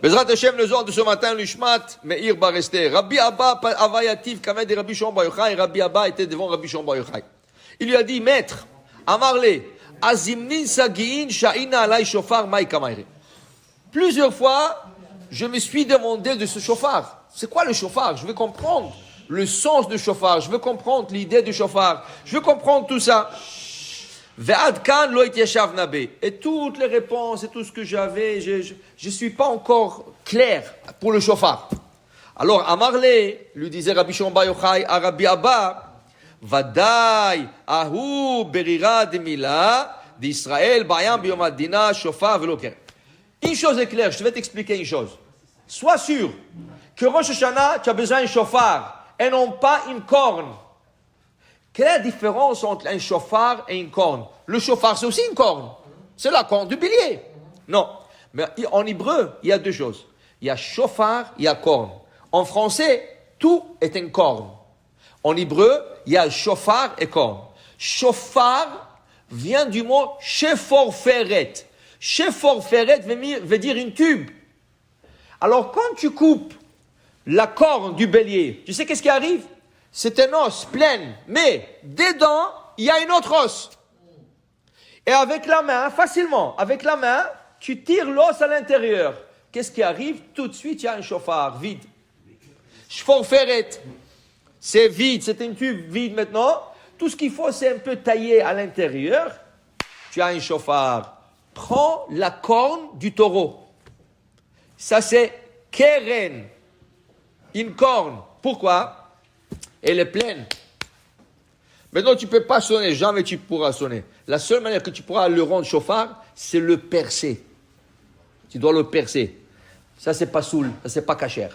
Bezrat Hashem, le Zohar de ce matin, l'Ishmat, Meir Baresté. Rabbi Abba, Avayativ, Kamed et Rabbi Shimon Bar Yochai. Rabbi Abba était devant Rabbi Shimon Bar Yochai. Il lui a dit, maître, Amarle, Azimnin Sagiin, Sha'ina Alay Shofar, Mai Kamaire. Plusieurs fois, je me suis demandé de ce shofar. C'est quoi le shofar? Je veux comprendre le sens du shofar. Je veux comprendre l'idée du shofar. Je veux comprendre tout ça. Et toutes les réponses et tout ce que j'avais, je ne suis pas encore clair pour le shofar. Alors, Amarle, lui disait Rabbi Shimon Bar Yochai à Rabbi Abba, Vadai, Ahu, Berira, Demila, d'Israël, Bayam, Biomadina, Shofar, Veloker. Une chose est claire, je vais t'expliquer une chose. Sois sûr que Rosh Hashanah, tu as besoin d'un shofar et non pas une corne. Quelle est la différence entre un shofar et une corne? Le shofar, c'est aussi une corne. C'est la corne du bélier. Non. Mais en hébreu, il y a deux choses. Il y a shofar, il y a corne. En français, tout est une corne. En hébreu, il y a shofar et corne. Shofar vient du mot sheforferet. Sheforferet veut dire une tube. Alors, quand tu coupes la corne du bélier, tu sais qu'est-ce qui arrive? C'est un os plein, mais dedans, il y a une autre os. Et avec la main, facilement, avec la main, tu tires l'os à l'intérieur. Qu'est-ce qui arrive? Tout de suite, il y a un chauffard vide. Shforferet, c'est vide, c'est une tube vide maintenant. Tout ce qu'il faut, c'est un peu tailler à l'intérieur. Tu as un chauffard. Prends la corne du taureau. Ça, c'est keren. Une corne. Pourquoi? Elle est pleine. Maintenant, tu ne peux pas sonner. Jamais tu pourras sonner. La seule manière que tu pourras le rendre chauffard, c'est le percer. Tu dois le percer. Ça, c'est pas soul. Ça, c'est pas kasher.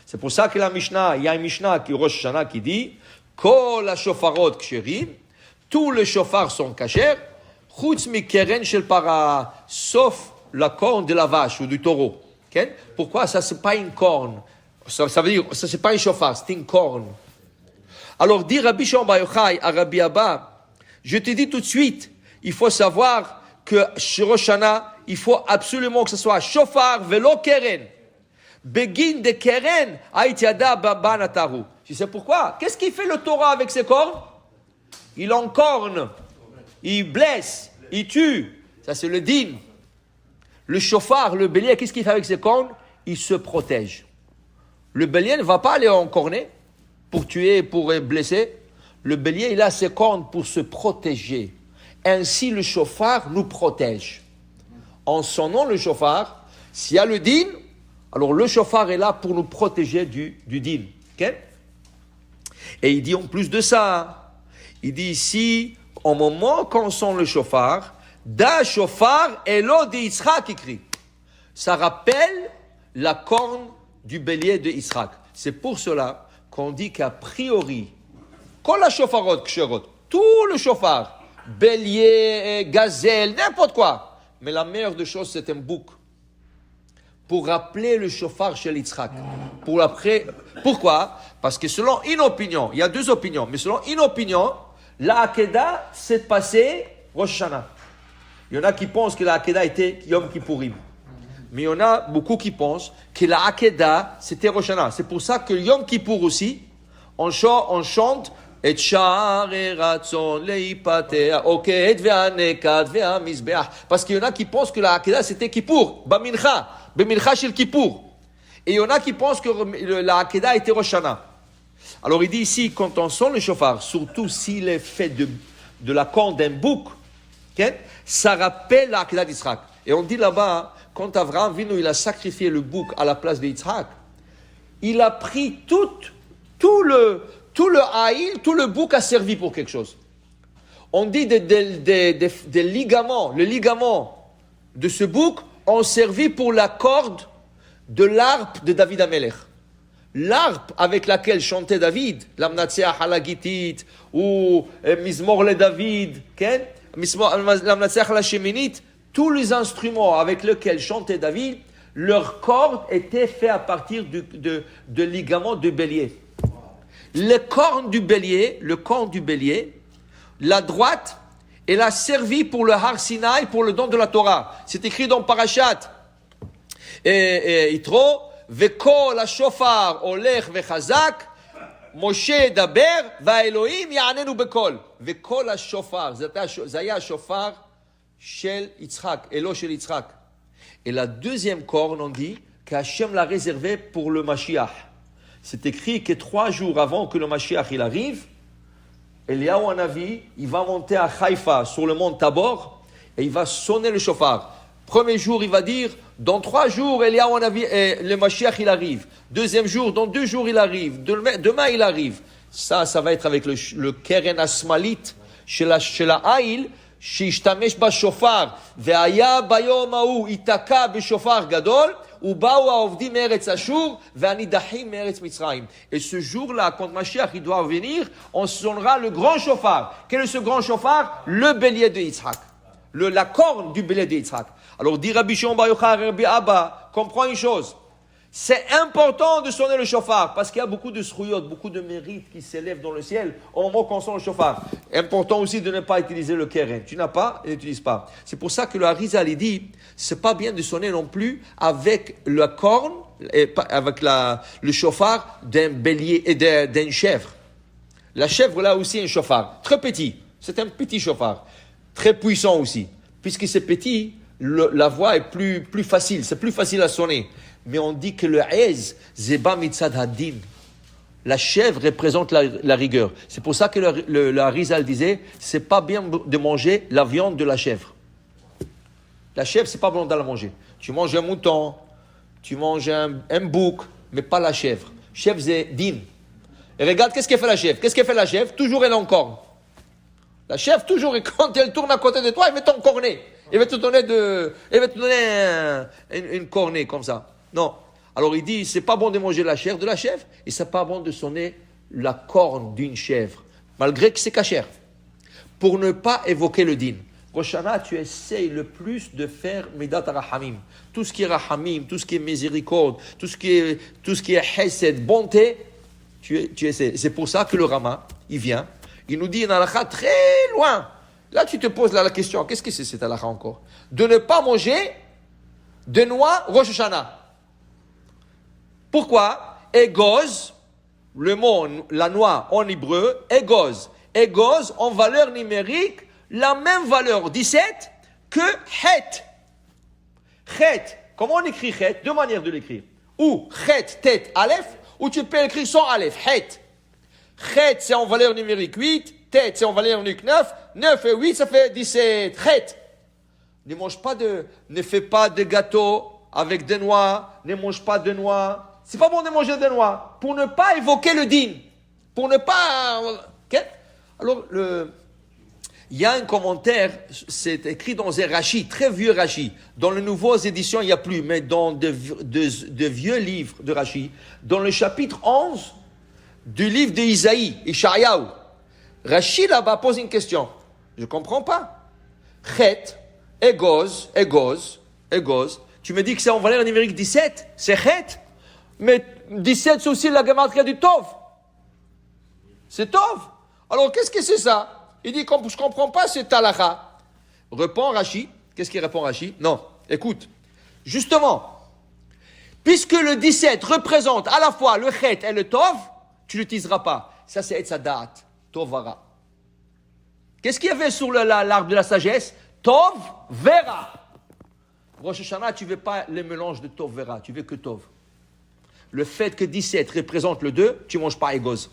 C'est pour ça que la Mishnah, il y a une Mishnah qui Rosh Hashanah qui dit Kol ha-shofarot ksherim, tous les chauffards sont kasher, chutz mi-keren shel para, sauf la corne de la vache ou du taureau. Okay? Pourquoi? Ça, c'est pas une corne. Ça veut dire, ça, c'est pas un chauffard, c'est une corne. Alors, dit Rabbi Shimon Bar Yochai à Rabbi Abba, je te dis tout de suite, il faut savoir que chez Rosh Hashanah, il faut absolument que ce soit shofar velo keren. Begin de keren, aïtiada baba nataru. Tu sais pourquoi? Qu'est-ce qu'il fait le Torah avec ses cornes? Il encorne, il blesse, il tue. Ça, c'est le din. Le shofar, le bélier, qu'est-ce qu'il fait avec ses cornes? Il se protège. Le bélier ne va pas aller encorner pour tuer, pour blesser. Le bélier, il a ses cornes pour se protéger. Ainsi, le shofar nous protège. En sonnant le shofar, s'il y a le din, alors le shofar est là pour nous protéger du din. Okay? Et il dit en plus de ça, il dit ici, au moment qu'on sent le shofar, da shofar elo de Yitzhak écrit. Ça rappelle la corne du bélier de Yitzhak. C'est pour cela qu'on dit qu'a priori, kol ha-shofarot ksherot, tout le shofar, bélier, gazelle, n'importe quoi. Mais la meilleure des choses, c'est un bouc. Pour rappeler le shofar chez Yitzhak. Pourquoi? Parce que selon une opinion, il y a deux opinions, mais selon une opinion, la Hakeda s'est passée Rosh Hashanah. Il y en a qui pensent que la Hakeda était Yom Kippourim. Mais il y en a beaucoup qui pensent que la Hakeda, c'était Rosh Hashanah. C'est pour ça que Yom Kippour aussi, on chante et ratzon leipatea oket ve'anekat ve'amizbeach. Parce qu'il y en a qui pensent que la Hakeda, c'était Kippour, Bemincha shel Kippour. Et il y en a qui pensent que la Hakeda était Rosh Hashanah. Alors il dit ici, quand on sent le shofar, surtout s'il est fait de la corne d'un bouc, okay, ça rappelle la Hakeda d'Yitzhak. Et on dit là-bas, quand Avraham Avinu, il a sacrifié le bouc à la place de Yitzhak, il a pris tout le haïl, tout le bouc a servi pour quelque chose. On dit des ligaments, le ligament de ce bouc ont servi pour la corde de l'arpe de David Amelech. L'arpe avec laquelle chantait David, l'Amnatseach Halagitit ou Mizmor le David, l'Amnatseach Hasheminit, tous les instruments avec lesquels chantait David, leur corde était faite à partir de ligaments de bélier. Le corne du bélier, la droite, elle a servi pour le Har Sinaï, pour le don de la Torah. C'est écrit dans Parashat. יתרו, וכל השופר הולך וחזק, משה ידבר, והאלוהים יעננו בקול. וכל השופר, זה היה השופר של יצחק, אלו של יצחק. Et la deuxième corne, on dit qu'Hachem l'a réservé pour le Mashiach. C'est écrit que 3 jours avant que le Mashiach il arrive, Eliyahu Hanavi, il va monter à Haïfa, sur le mont Tabor, et il va sonner le shofar. Premier jour, il va dire, dans 3 jours, Eliyahu Hanavi, le Mashiach il arrive. Deuxième jour, dans 2 jours, il arrive. Demain, il arrive. Ça va être avec le Keren Asmalit, chez la Haïl, שהשתמש בשופר, והיה ביום ההוא ייתקע בשופר גדול, ובאו העובדים מארץ אשור, והנידחים מארץ מצרים. Et ce jour-là, quand Mashiach il doit venir, on sonnera le grand chauffard. Quel est ce grand chauffard? Le bélier de Yitzhak. La corne du bélier de Yitzhak. Alors, dit Rabbi Shimon Bar Yochai, Rabbi Abba, comprends une chose. C'est important de sonner le chauffard parce qu'il y a beaucoup de srouyot, beaucoup de mérites qui s'élèvent dans le ciel au moment qu'on sonne le chauffard. Important aussi de ne pas utiliser le keren. Tu n'as pas, n'utilise pas. C'est pour ça que le Harizal il dit, c'est pas bien de sonner non plus avec la corne, et avec le chauffard d'un bélier et d'une chèvre. La chèvre là aussi un chauffard, très petit. C'est un petit chauffard, très puissant aussi. Puisque c'est petit, la voix est plus facile, c'est plus facile à sonner. Mais on dit que le ez, zeba mitzad hadin. La chèvre représente la rigueur. C'est pour ça que le Harizal disait, c'est pas bien de manger la viande de la chèvre. La chèvre, c'est pas bon de la manger. Tu manges un mouton, tu manges un bouc, mais pas la chèvre. Chèvre, c'est din. Et regarde, qu'est-ce qu'elle fait la chèvre? Qu'est-ce qu'elle fait la chèvre? Toujours elle est en corne. La chèvre, toujours, quand elle tourne à côté de toi, elle va t'encorner. Elle va te donner une cornée comme ça. Non. Alors il dit, c'est pas bon de manger la chair de la chèvre et c'est pas bon de sonner la corne d'une chèvre, malgré que c'est cachère. Pour ne pas évoquer le din. Rosh Hashanah, tu essayes le plus de faire Midat Rahamim. Tout ce qui est Rahamim, tout ce qui est miséricorde, tout ce qui est Hesed, bonté, tu essaies. C'est pour ça que le Rama, il vient, il nous dit une halakha très loin. Là, tu te poses la question, qu'est-ce que c'est cette halakha encore? De ne pas manger de noix Rosh Hashanah. Pourquoi? Égoz, le mot, la noix en hébreu, égoz. Égoz, en valeur numérique, la même valeur 17 que het. Het. Comment on écrit het? 2 manières de l'écrire. Ou het, tête, aleph, ou tu peux écrire sans aleph, het. Het, c'est en valeur numérique 8, tête, c'est en valeur numérique 9, 9 et 8, ça fait 17. Het. Ne fais pas de gâteau avec des noix, ne mange pas de noix. C'est pas bon de manger des noix, pour ne pas évoquer le din, pour ne pas... Okay? Alors, il y a un commentaire, c'est écrit dans un Rashi, très vieux Rashi. Dans les nouvelles éditions, il n'y a plus, mais dans de vieux livres de Rashi, dans le chapitre 11 du livre d'Isaïe, Ishayahu, Rashi là-bas pose une question. Je ne comprends pas. Chet, égoz, tu me dis que c'est en valeur numérique 17, c'est chet. Mais 17, c'est aussi la gematria du Tov. C'est Tov. Alors, qu'est-ce que c'est ça? Il dit, je ne comprends pas ce halakha. Répond Rashi. Qu'est-ce qu'il répond Rashi? Non, écoute. Justement, puisque le 17 représente à la fois le chet et le Tov, tu ne l'utiliseras pas. Ça, c'est Etzadat, Tovara. Qu'est-ce qu'il y avait sur l'arbre de la sagesse? Tov, Vera. Rosh Hashanah, tu ne veux pas le mélange de Tov, Vera. Tu veux que Tov. Le fait que 17 représente le 2, tu ne manges pas égoz.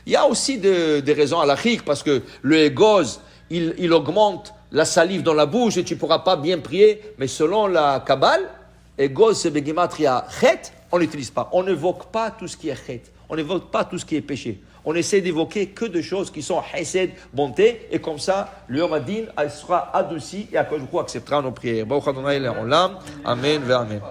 Il y a aussi des raisons halachiques, parce que le égoz, il augmente la salive dans la bouche et tu ne pourras pas bien prier. Mais selon la Kabbale, égoz, c'est begimatria chet, on n'utilise pas. On n'évoque pas tout ce qui est chet. On n'évoque pas tout ce qui est péché. On essaie d'évoquer que des choses qui sont hesed, bonté, et comme ça, le Yom Hadin sera adouci et Akadosh Baruch Hu acceptera nos prières. Baruch Adonai Le'olam. Amen ve Amen.